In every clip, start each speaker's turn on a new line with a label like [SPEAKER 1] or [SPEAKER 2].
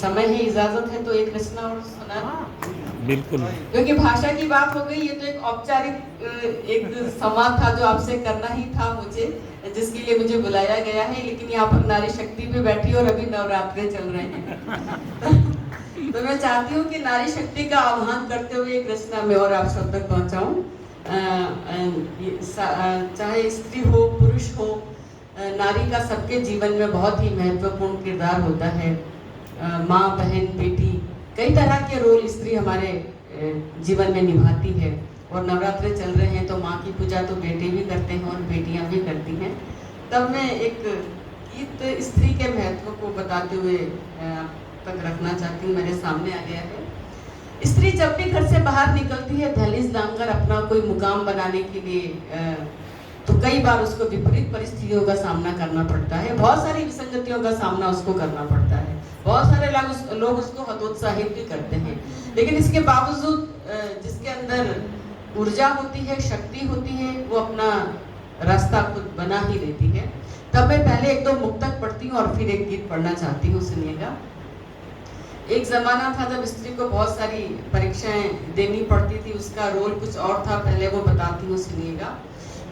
[SPEAKER 1] समय है, इजाजत है तो एक रचना और सुना।
[SPEAKER 2] बिल्कुल।
[SPEAKER 1] क्योंकि भाषा की बात हो गई, ये तो एक औपचारिक एक संवाद था जो आपसे करना ही था मुझे, जिसके लिए मुझे बुलाया गया है। लेकिन यहाँ पर नारी शक्ति भी बैठी और अभी नवरात्रे चल रहे हैं तो मैं चाहती हूँ कि नारी शक्ति का आह्वान करते हुए एक रचना में और आप सब तक पहुँचाऊँ। चाहे स्त्री हो पुरुष हो, नारी का सबके जीवन में बहुत ही महत्वपूर्ण किरदार होता है। माँ बहन बेटी, कई तरह के रोल स्त्री हमारे जीवन में निभाती है। और नवरात्रे चल रहे हैं तो माँ की पूजा तो बेटे भी करते हैं और बेटियां भी करती हैं। तब मैं एक गीत स्त्री के महत्व को बताते हुए तक रखना चाहती हूँ, मेरे सामने आ गया है। स्त्री जब भी घर से बाहर निकलती है दहलीज लांघकर अपना कोई मुकाम बनाने के लिए, तो कई बार उसको विपरीत परिस्थितियों का सामना करना पड़ता है, बहुत सारी विसंगतियों का सामना उसको करना पड़ता है, बहुत सारे लोग उसको हतोत्साहित भी करते हैं। लेकिन इसके बावजूद जिसके अंदर ऊर्जा होती है, शक्ति होती है, वो अपना रास्ता खुद बना ही लेती है। तब मैं पहले एक दो मुक्तक पढ़ती हूँ और फिर एक गीत पढ़ना चाहती हूँ, सुनिएगा। एक जमाना था जब स्त्री को बहुत सारी परीक्षाएं देनी पड़ती थी, उसका रोल कुछ और था, पहले वो बताती हूँ, सुनिएगा।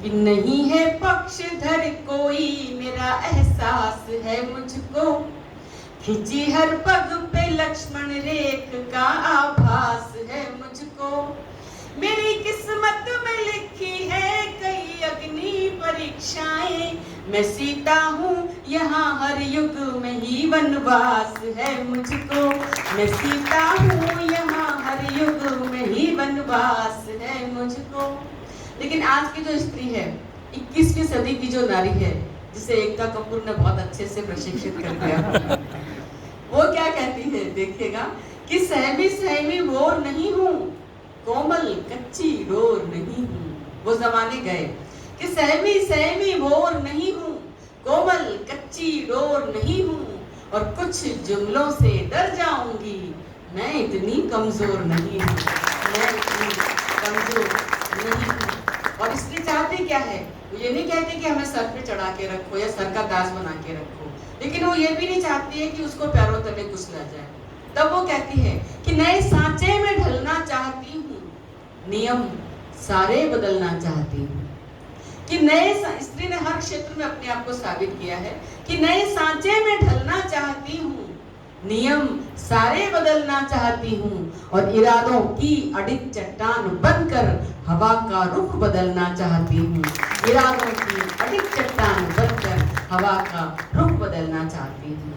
[SPEAKER 1] कि नहीं है पक्षधर कोई, मेरा एहसास है मुझको, खिंची हर पग पे लक्ष्मण रेख का आभास है मुझको, मेरी किस्मत में लिखी है कई अग्नि परीक्षाएं, मैं सीता हूँ यहाँ हर युग में ही वनवास है मुझको, मैं सीता हूँ यहाँ हर युग में ही वनवास है मुझको। लेकिन आज की जो स्त्री है, 21वीं सदी की जो नारी है, जिसे एकता कपूर ने बहुत अच्छे से प्रशिक्षित कर दिया, वो क्या कहती है देखिएगा। कि सहमी सहमी बोर नहीं हूँ, कोमल कच्ची डोर नहीं हूँ। वो जमाने गए कि सहमी सहमी बोर नहीं हूँ, कोमल कच्ची डोर नहीं हूँ, और कुछ जुमलों से डर जाऊंगी, मैं इतनी कमजोर नहीं हूँ, मैं इतनी कमजोर नहीं हूँ। और इसलिए चाहते क्या है, वो ये नहीं कहते कि हमें सर पे चढ़ा के रखो या सर का ताज बना के रखो, लेकिन वो ये भी नहीं चाहती है कि उसको पैरों तले कुचला जाए। तब वो कहती है कि नए सांचे में ढलना चाहती हूँ, नियम सारे बदलना चाहती हूँ। कि नए स्त्री ने हर क्षेत्र में अपने आप को साबित किया है कि नए सांचे में ढलना चाहती हूँ, नियम सारे बदलना चाहती हूँ, और इरादों की अडिग चट्टान बनकर हवा का रुख बदलना चाहती हूँ, इरादों की अडिग चट्टान बनकर हवा का रुख बदलना चाहती हूँ।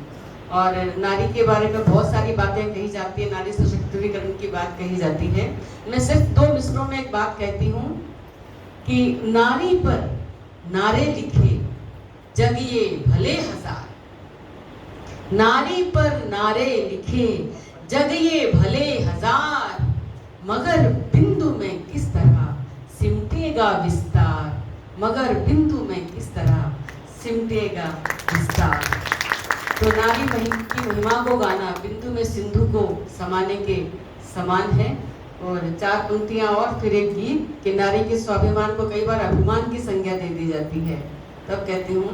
[SPEAKER 1] और नारी के बारे में बहुत सारी बातें कही जाती है, नारी सशक्तिकरण की बात कही जाती है। मैं सिर्फ 2 मिसरों में एक बात कहती हूँ कि नारी पर नारे लिखे जग ये भले हजार, नारी पर नारे लिखे जग ये भले हजार, मगर बिंदु में किस तरह सिमटेगा विस्तार, मगर बिंदु में किस तरह सिमटेगा विस्तार। तो नारी की महिमा को गाना बिंदु में सिंधु को समाने के समान है। और 4 पंक्तियां और फिर एक गीत कि नारी के स्वाभिमान को कई बार अभिमान की संज्ञा दे दी जाती है। तब कहती हूँ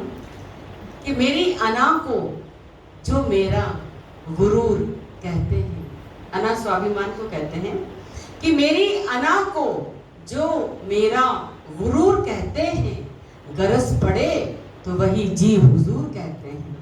[SPEAKER 1] कि मेरी अना को जो मेरा गुरूर कहते हैं, अना स्वाभिमान को कहते हैं, कि मेरी अना को जो मेरा गुरूर कहते हैं, गरज पड़े तो वही जी हुजूर कहते हैं।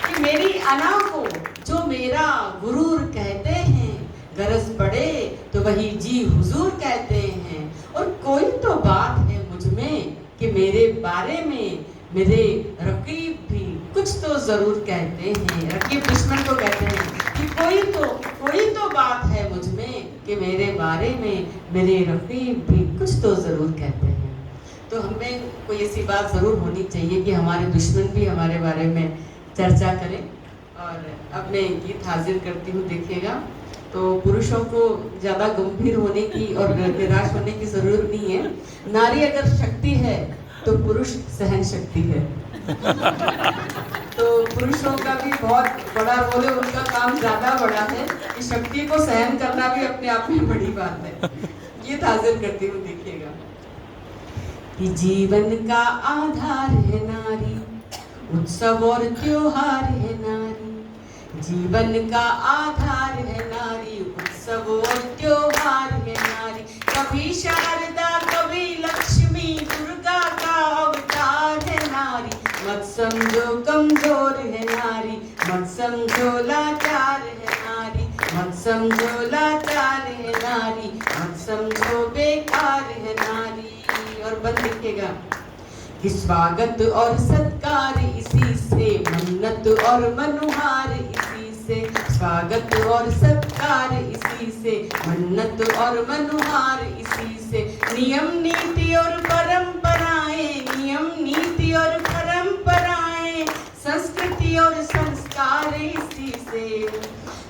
[SPEAKER 1] कि मेरी अना को जो मेरा गुरूर कहते हैं, गरज पड़े तो वही जी हुजूर कहते हैं। और कोई तो बात है मुझ में कि मेरे बारे में मेरे रकीब भी कुछ तो जरूर कहते हैं, रकीब दुश्मन को कहते हैं कि कोई तो बात है मुझ में कि मेरे बारे में मेरे रकीब भी कुछ तो जरूर कहते हैं। तो हमें कोई ऐसी बात जरूर होनी चाहिए कि हमारे दुश्मन भी हमारे बारे में चर्चा करें। और अब मैं गीत हाजिर करती हूँ, देखिएगा। तो पुरुषों को ज़्यादा गंभीर होने की और निराश होने की ज़रूरत नहीं है। नारी अगर शक्ति है तो पुरुष सहन शक्ति है। तो पुरुषों का भी बहुत बड़ा रोल है, उनका काम ज़्यादा बड़ा है कि शक्ति को सहन करना भी अपने आप में बड़ी बात है। गीत हाजिर करती हूँ, देखिएगा। कि जीवन का आधार है नारी, उत्सव और त्योहार है नारी, जीवन का आधार है नारी। उत्सव और त्योहार है नारी, कभी शारदा कभी लक्ष्मी, दुर्गा का अवतार है नारी। मत समझो कमजोर है नारी, मत समझो लाचार है नारी, मत समझो लाचार है नारी, मत समझो बेकार है नारी। और बंद लिखेगा कि स्वागत और सत्कार इसी से, मन्नत और मनुहार इसी से। स्वागत और सत्कार इसी से, मन्नत और मनुहार इसी से। नियम नीति और परंपराएं, नियम नीति और परंपराएं, संस्कृति और संस्कार इसी से।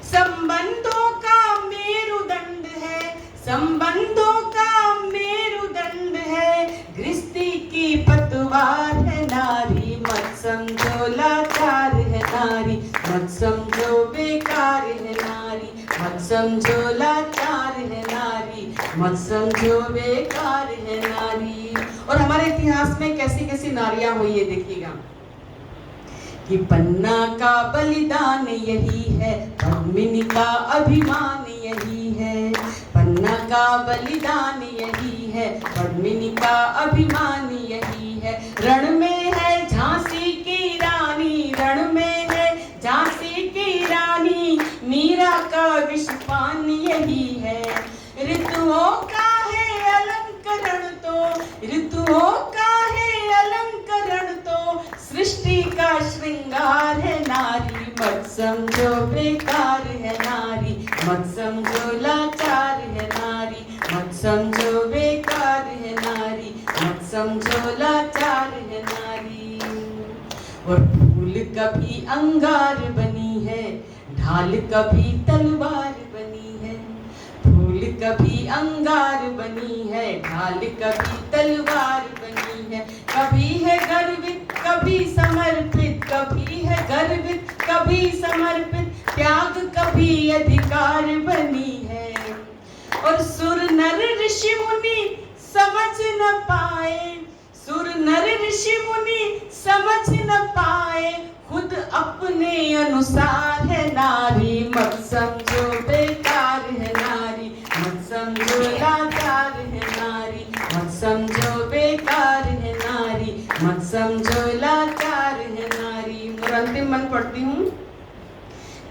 [SPEAKER 1] संबंधों का मेरुदंड है, संबंधों का मेरुदंड है, गृहस्थी की पतवार है नारी। मत समझो लाचार है नारी, मत समझो बेकार है नारी, मत समझो लाचार है नारी, मत समझो बेकार है नारी। और हमारे इतिहास में कैसी कैसी नारियां हुई है देखिएगा कि पन्ना का बलिदान यही है, पद्मिनी का अभिमान यही है। पन्ना का बलिदान यही है, पद्मिनी का अभिमान यही है। रण में है झांसी की रानी, रण में है झांसी की रानी, मीरा का विषपान यही है। ऋतुओं का है अलंकरण तो, ऋतुओं का है अलंकरण तो, सृष्टि का श्रृंगार है नारी। मत समझो बेकार है नारी, मत समझो लाचार है नारी, मत समझो बेकार है नारी, मत समझो लाचार है नारी। और फूल कभी अंगार बनी है, ढाल कभी तलवार बनी है। फूल कभी अंगार बनी है, ढाल कभी तलवार बनी है। कभी है गर्वित कभी समर्पित, कभी है गर्वित कभी समर्पित, त्याग कभी अधिकार बनी है। और सुर नर ऋषि मुनि समझ न पाए, सुर नर ऋषि मुनि समझ न पाए, खुद अपने अनुसार है नारी। मत समझो बेकार है नारी, मत समझो लाचार है नारी, मत समझो बेकार है नारी, मत समझो लाचार है नारी। और अंतिम मन पढ़ती हूँ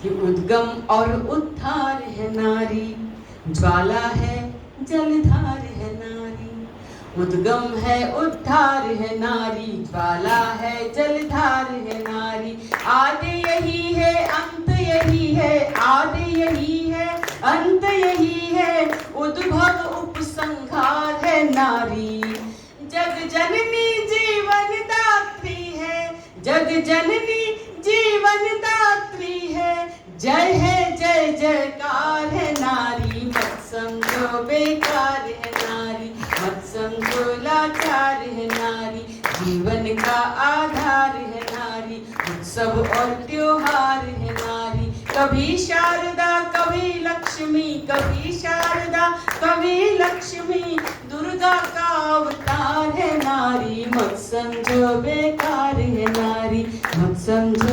[SPEAKER 1] कि उद्गम और उद्धार है नारी, ज्वाला है जलधार है नारी। उद्गम है उद्धार है नारी, ज्वाला है जलधार है नारी। आदि यही है अंत यही है, आदि यही है अंत यही है, उद्भव उपसंहार है नारी। जग जननी जीवन दात्री है, जग जननी जीवन दात्री है, जय है जय जयकार है नारी। मत समझो बेकार है नारी, मत समझो लाचार है नारी, जीवन का आधार है नारी। उत्सव और त्योहार है नारी, कभी शारदा कभी लक्ष्मी, कभी शारदा कभी लक्ष्मी, दुर्गा का अवतार है नारी। मत समझो बेकार है नारी, मत समझो